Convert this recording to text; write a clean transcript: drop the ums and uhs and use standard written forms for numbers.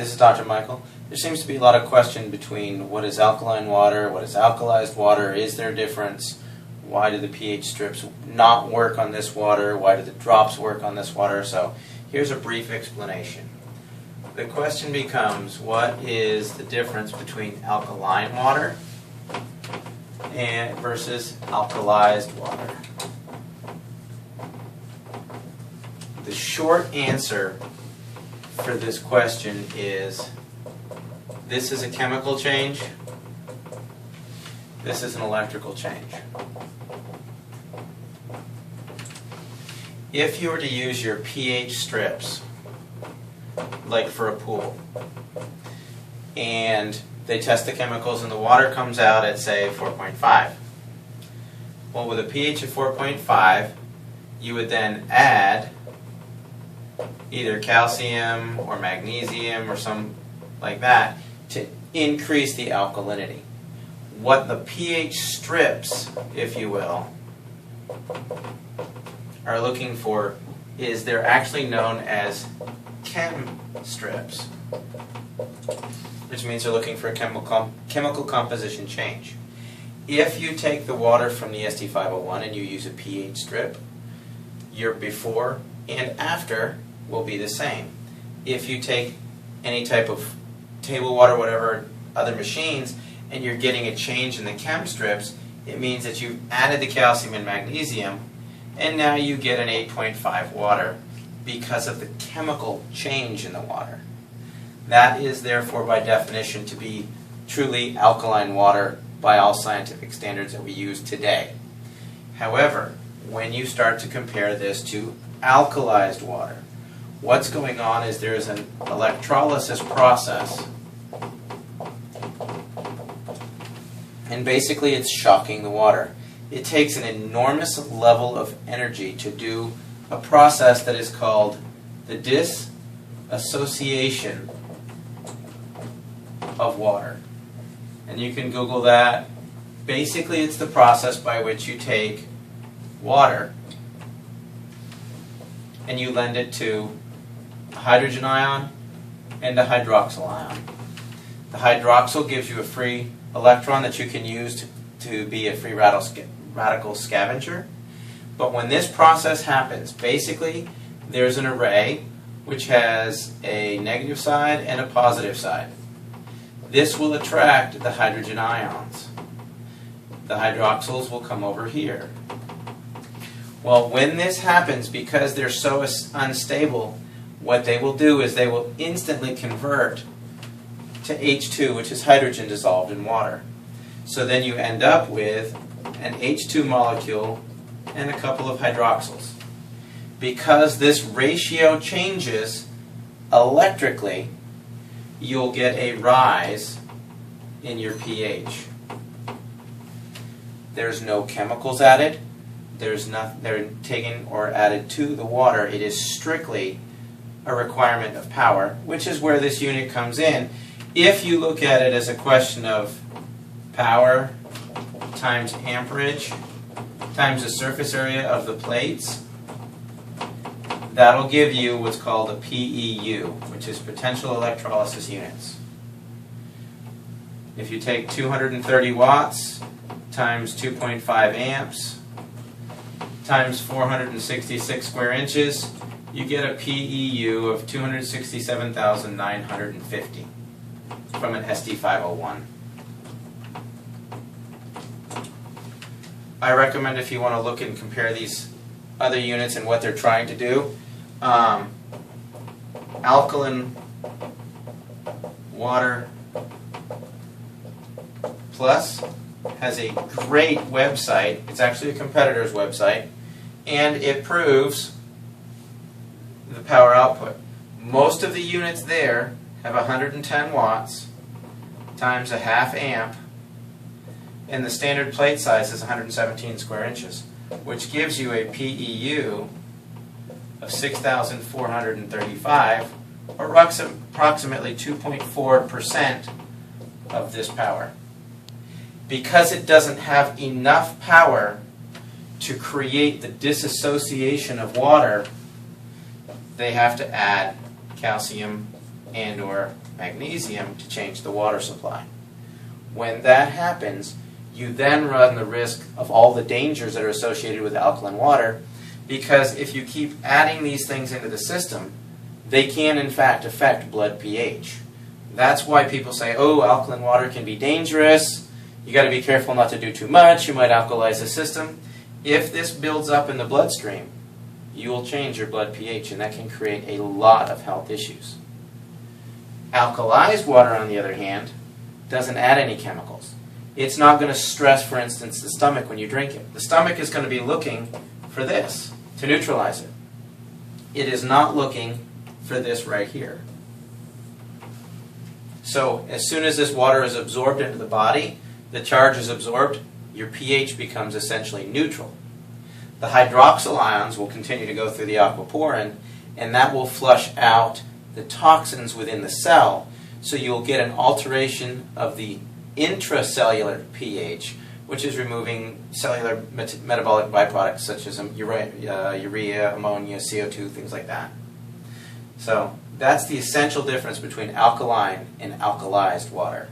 This is Dr. Michael. There seems to be a lot of question between what is alkaline water, what is alkalized water, is there a difference, why do the pH strips not work on this water, why do the drops work on this water. So here's a brief explanation. The question becomes, what is the difference between alkaline water versus alkalized water? The short answer for this question is this is a chemical change, this is an electrical change. If you were to use your pH strips, like for a pool, and they test the chemicals and the water comes out at, say, 4.5. Well, with a pH of 4.5, you would then add either calcium or magnesium or some like that to increase the alkalinity. What the pH strips, if you will, are looking for is they're actually known as chem strips, which means they're looking for a chemical composition change. If you take the water from the SD501 and you use a pH strip, your before and after will be the same. If you take any type of table water, whatever other machines, and you're getting a change in the chem strips, it means that you've added the calcium and magnesium, and now you get an 8.5 water because of the chemical change in the water. That is therefore by definition to be truly alkaline water by all scientific standards that we use today. However, when you start to compare this to alkalized water, what's going on is there's an electrolysis process, and basically it's shocking the water. It takes an enormous level of energy to do a process that is called the dissociation of water. And you can Google that. Basically, it's the process by which you take water and you lend it to a hydrogen ion and a hydroxyl ion. The hydroxyl gives you a free electron that you can use to be a free radical scavenger. But when this process happens, basically there's an array which has a negative side and a positive side. This will attract the hydrogen ions. The hydroxyls will come over here. Well, when this happens, because they're so unstable, what they will do is they will instantly convert to H2, which is hydrogen dissolved in water. So then you end up with an H2 molecule and a couple of hydroxyls. Because this ratio changes electrically, you'll get a rise in your pH. There's no chemicals added. There's nothing they're taken or added to the water. It is strictly a requirement of power, which is where this unit comes in. If you look at it as a question of power times amperage times the surface area of the plates, that'll give you what's called a PEU, which is potential electrolysis units. If you take 230 watts times 2.5 amps times 466 square inches, you get a PEU of 267,950 from an SD501. I recommend, if you want to look and compare these other units and what they're trying to do, Alkaline Water Plus has a great website. It's actually a competitor's website, and it proves the power output. Most of the units there have 110 watts times a half amp, and the standard plate size is 117 square inches, which gives you a PEU of 6,435, or approximately 2.4% of this power. Because it doesn't have enough power to create the dissociation of water, they have to add calcium and or magnesium to change the water supply. When that happens, you then run the risk of all the dangers that are associated with alkaline water, because if you keep adding these things into the system, they can in fact affect blood pH. That's why people say, oh, alkaline water can be dangerous, you got to be careful not to do too much, you might alkalize the system. If this builds up in the bloodstream, you will change your blood pH, and that can create a lot of health issues. Alkalized water, on the other hand, doesn't add any chemicals. It's not going to stress, for instance, the stomach when you drink it. The stomach is going to be looking for this to neutralize it. It is not looking for this right here. So as soon as this water is absorbed into the body, the charge is absorbed, your pH becomes essentially neutral. The hydroxyl ions will continue to go through the aquaporin, and that will flush out the toxins within the cell, so you'll get an alteration of the intracellular pH, which is removing cellular metabolic byproducts such as urea, ammonia, CO2, things like that. So that's the essential difference between alkaline and alkalized water.